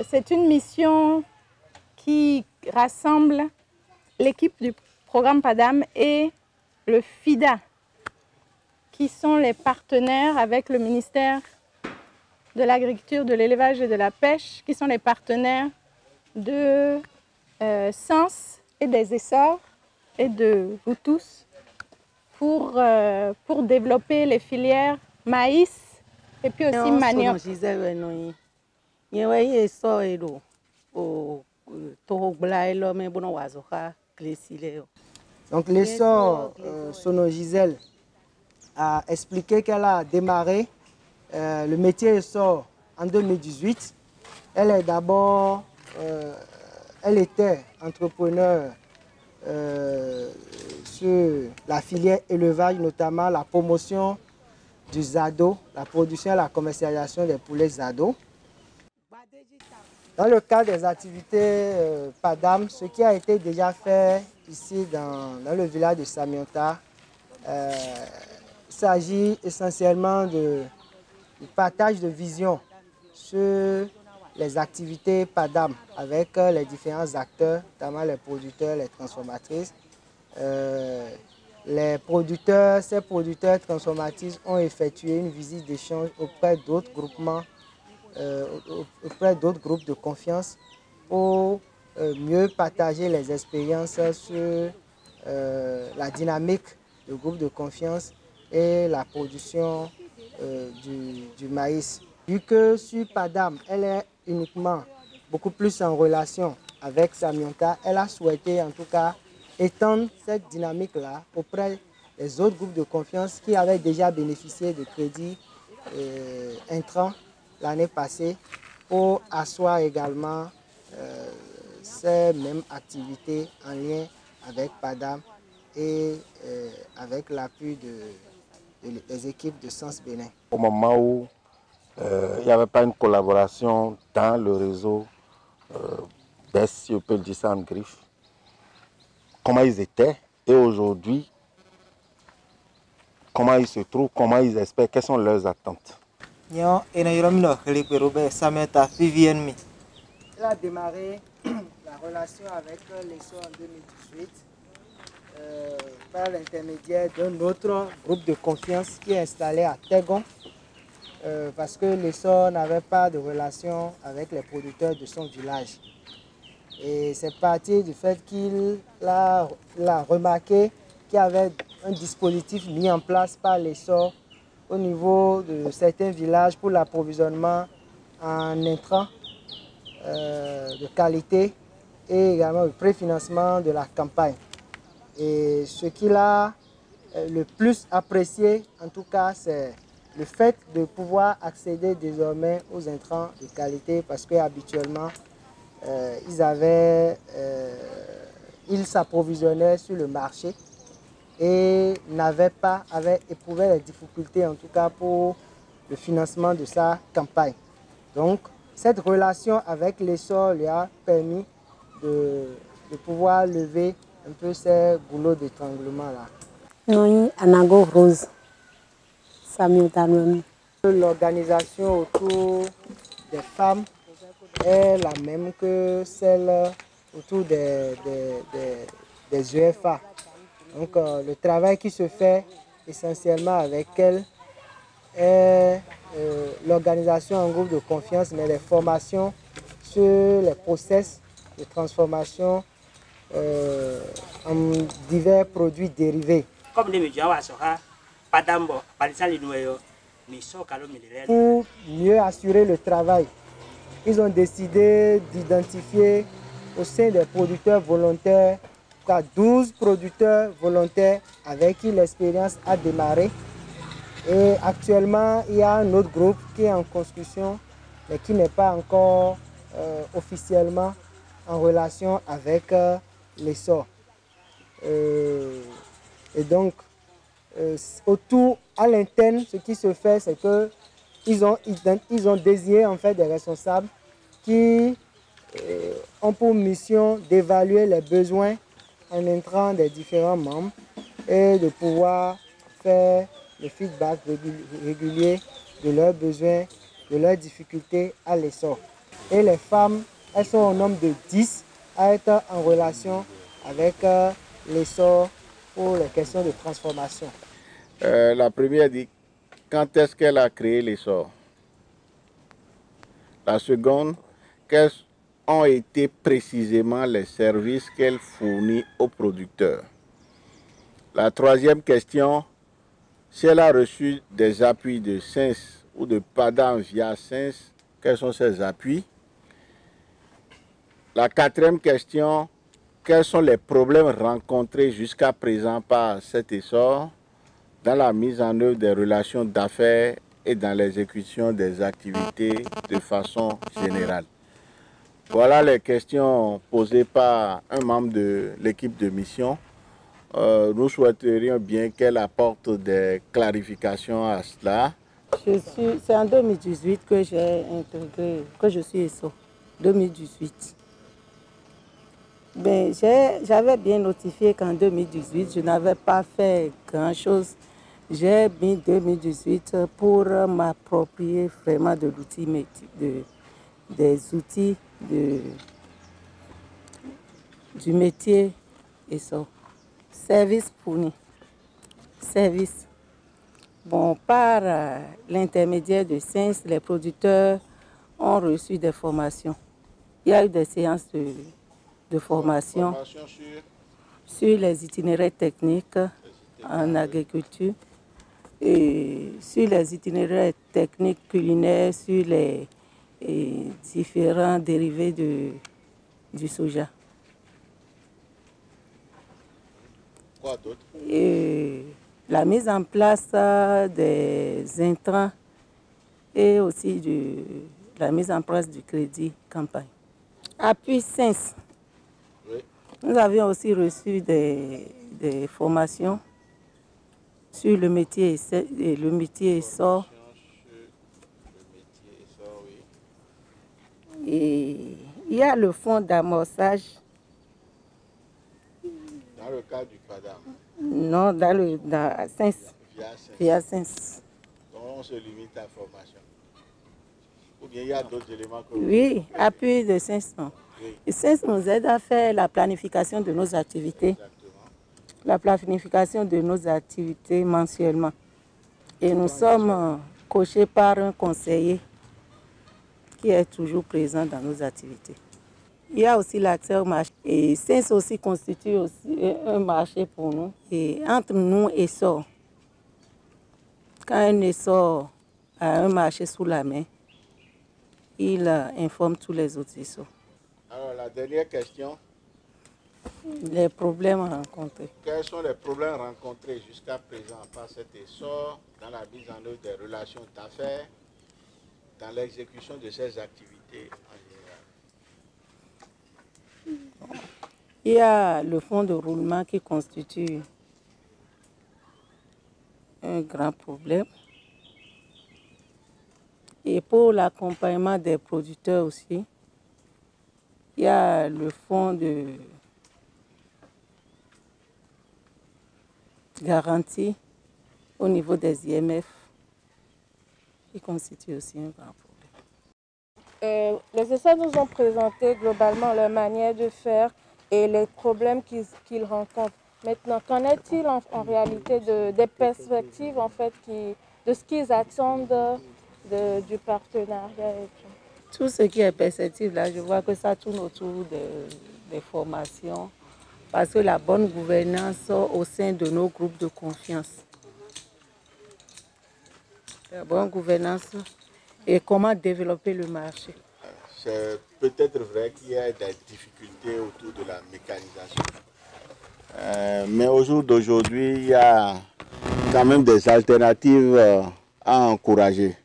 C'est une mission qui rassemble l'équipe du programme PADAM et le FIDA, qui sont les partenaires avec le ministère de l'Agriculture, de l'Élevage et de la Pêche, qui sont les partenaires de Sens et des Essors et de vous tous pour développer les filières maïs et puis aussi manioc. Donc l'essor Sono Gisèle a expliqué qu'elle a démarré le métier essor en 2018. Elle était entrepreneur sur la filière élevage, notamment la promotion du Zado, la production et la commercialisation des poulets Zado. Dans le cadre des activités PADAM, ce qui a été déjà fait ici dans le village de Samionta, il s'agit essentiellement du partage de vision sur les activités PADAM avec les différents acteurs, notamment les producteurs, les transformatrices. Ces producteurs transformatrices ont effectué une visite d'échange auprès d'autres groupements, auprès d'autres groupes de confiance pour mieux partager les expériences sur la dynamique du groupe de confiance et la production du maïs. Vu que sur PADAM, elle est uniquement beaucoup plus en relation avec Samionta, elle a souhaité en tout cas étendre cette dynamique-là auprès des autres groupes de confiance qui avaient déjà bénéficié de crédits intrants l'année passée pour asseoir également ces mêmes activités en lien avec PADAM et avec l'appui des équipes de Sens Bénin. Au moment où il n'y avait pas une collaboration dans le réseau BES, si on peut le dire ça en griffe, comment ils étaient et aujourd'hui, comment ils se trouvent, comment ils espèrent, quelles sont leurs attentes. Elle a démarré la relation avec l'essor en 2018 par l'intermédiaire d'un autre groupe de confiance qui est installé à Tegon parce que l'essor n'avait pas de relation avec les producteurs de son village. Et c'est parti du fait qu'il a remarqué qu'il y avait un dispositif mis en place par l'essor au niveau de certains villages pour l'approvisionnement en intrants de qualité et également le préfinancement de la campagne. Et ce qu'il a le plus apprécié, en tout cas, c'est le fait de pouvoir accéder désormais aux intrants de qualité parce qu'habituellement, ils s'approvisionnaient sur le marché et éprouvaient les difficultés en tout cas pour le financement de sa campagne. Donc cette relation avec l'essor lui a permis de pouvoir lever un peu ces goulots d'étranglement là. L'organisation autour des femmes est la même que celle autour des EFA. Donc le travail qui se fait essentiellement avec elles est l'organisation en groupe de confiance, mais les formations sur les process de transformation en divers produits dérivés. Pour mieux assurer le travail, ils ont décidé d'identifier au sein des producteurs volontaires 12 producteurs volontaires avec qui l'expérience a démarré. Et actuellement, il y a un autre groupe qui est en construction, mais qui n'est pas encore officiellement en relation avec l'essor. Et donc, autour, à l'interne, ce qui se fait, c'est qu'ils ont désigné en fait des responsables qui ont pour mission d'évaluer les besoins en entrant des différents membres et de pouvoir faire le feedback régulier de leurs besoins, de leurs difficultés à l'essor. Et les femmes, elles sont au nombre de 10 à être en relation avec l'essor pour les questions de transformation. La première dit quand est-ce qu'elle a créé l'essor. La seconde, quels ont été précisément les services qu'elle fournit aux producteurs. La troisième question, si elle a reçu des appuis de SENS ou de PADAM via SENS, quels sont ces appuis? La quatrième question, quels sont les problèmes rencontrés jusqu'à présent par cet essor dans la mise en œuvre des relations d'affaires et dans l'exécution des activités de façon générale? Voilà les questions posées par un membre de l'équipe de mission. Nous souhaiterions bien qu'elle apporte des clarifications à cela. C'est en 2018 que j'ai intégré, que je suis ESSO, 2018. Ben, j'avais bien notifié qu'en 2018, je n'avais pas fait grand-chose. J'ai mis 2018 pour m'approprier vraiment de l'outil, des outils du métier ESSO. Service fourni. Service. Bon, par l'intermédiaire de SENS, les producteurs ont reçu des formations. Il y a eu des séances de formation sur les itinéraires techniques en agriculture, et sur les itinéraires techniques culinaires, sur les différents dérivés du soja. Quoi d'autre? Et la mise en place des intrants et aussi la mise en place du crédit campagne. Appui SENS. Oui. Nous avions aussi reçu des formations sur le métier ESSOR. Et il y a le fonds d'amorçage. Dans le cadre du PADAM? Non, dans SENS. Via SENS. Donc on se limite à formation. Ou bien il y a d'autres éléments que Oui, appui de SENS. Oui. Et SENS nous aide à faire la planification de nos activités. Exactement. La planification de nos activités mensuellement. Et nous sommes coachés par un conseiller qui est toujours présent dans nos activités. Il y a aussi l'accès au marché. Et SENS aussi constitue aussi un marché pour nous. Et entre nous et ESSOR, quand un ESSOR a un marché sous la main, il informe tous les autres ESSOR. Alors la dernière question. Les problèmes rencontrés. Quels sont les problèmes rencontrés jusqu'à présent par cet essor dans la mise en œuvre des relations d'affaires, dans l'exécution de ces activités en général? Il y a le fonds de roulement qui constitue un grand problème. Et pour l'accompagnement des producteurs aussi, il y a le fonds de garantie au niveau des IMF qui constitue aussi un grand problème. Les essais nous ont présenté globalement leur manière de faire et les problèmes qu'ils rencontrent. Maintenant, qu'en est-il en réalité des perspectives en fait, de ce qu'ils attendent du partenariat? Tout ce qui est perceptible, là, je vois que ça tourne autour des formations, parce que la bonne gouvernance au sein de nos groupes de confiance. La bonne gouvernance et comment développer le marché. C'est peut-être vrai qu'il y a des difficultés autour de la mécanisation. Mais au jour d'aujourd'hui, il y a quand même des alternatives à encourager.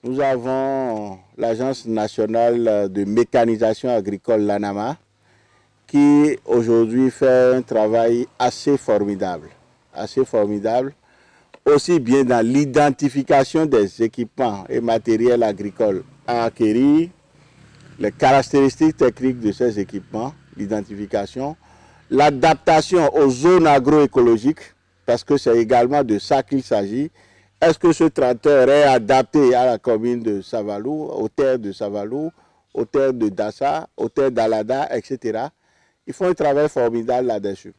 nous avons l'Agence nationale de mécanisation agricole, l'ANAMA, qui aujourd'hui fait un travail assez formidable, aussi bien dans l'identification des équipements et matériels agricoles à acquérir, les caractéristiques techniques de ces équipements, l'identification, l'adaptation aux zones agroécologiques, parce que c'est également de ça qu'il s'agit. Est-ce que ce tracteur est adapté à la commune de Savalou, aux terres de Savalou, aux terres de Dassa, aux terres d'Alada, etc. Ils font un travail formidable là-dessus.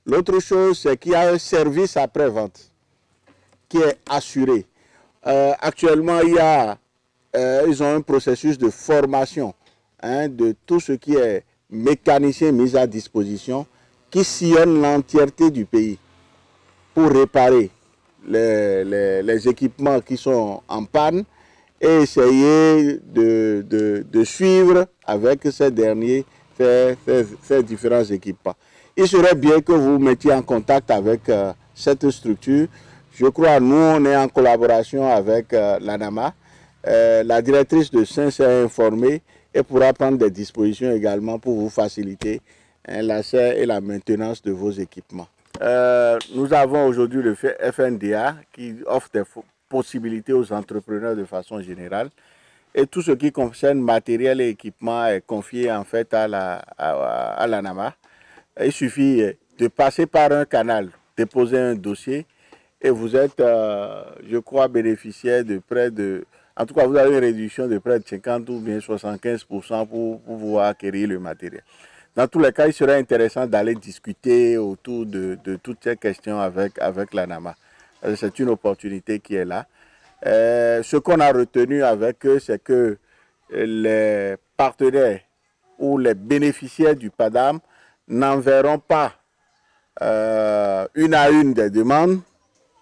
L'autre chose, c'est qu'il y a un service après-vente qui est assuré. Actuellement, ils ont un processus de formation de tout ce qui est mécanicien mis à disposition qui sillonne l'entièreté du pays pour réparer les équipements qui sont en panne et essayer de suivre avec ces derniers ces différents équipements. Il serait bien que vous mettiez en contact avec cette structure. Je crois nous, on est en collaboration avec l'ANAMA. La directrice de Saint s'est informée et pourra prendre des dispositions également pour vous faciliter l'accès et la maintenance de vos équipements. Nous avons aujourd'hui le FNDA qui offre des possibilités aux entrepreneurs de façon générale. Et tout ce qui concerne matériel et équipement est confié en fait à l'ANAMA. Il suffit de passer par un canal, déposer un dossier et vous êtes, je crois, bénéficiaire de près de... En tout cas, vous avez une réduction de près de 50 ou bien 75% pour pouvoir acquérir le matériel. Dans tous les cas, il serait intéressant d'aller discuter autour de toutes ces questions avec l'ANAMA. C'est une opportunité qui est là. Ce qu'on a retenu avec eux, c'est que les partenaires ou les bénéficiaires du PADAM n'enverront pas une à une des demandes,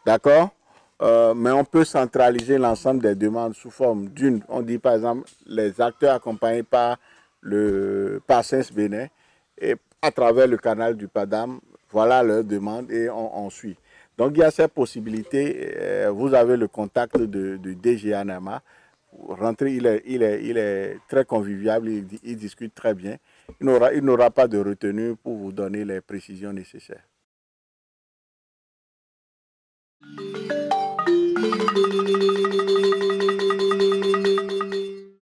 d'accord, mais on peut centraliser l'ensemble des demandes sous forme d'une, on dit par exemple, les acteurs accompagnés par SENS Bénin, et à travers le canal du PADAM, voilà leurs demandes et on suit. Donc il y a cette possibilité, vous avez le contact du DG ANAMA, rentrez, il est très convivial, il discute très bien, il n'aura pas de retenue pour vous donner les précisions nécessaires.